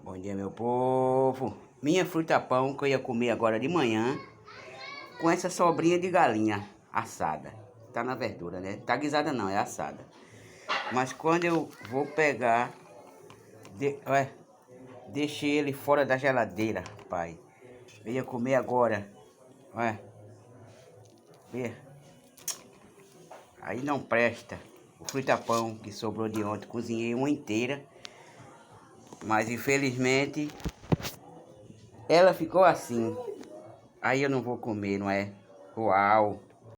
Bom dia, meu povo. Minha fruta-pão que eu ia comer agora de manhã com essa sobrinha de galinha assada. Tá na verdura, né? Tá guisada não, é assada. Mas quando eu vou pegar, deixei ele fora da geladeira, pai. Eu ia comer agora. Olha. Vê. Aí não presta. O fruta-pão que sobrou de ontem, cozinhei uma inteira. Mas infelizmente ela ficou assim. Aí eu não vou comer, não é? Uau!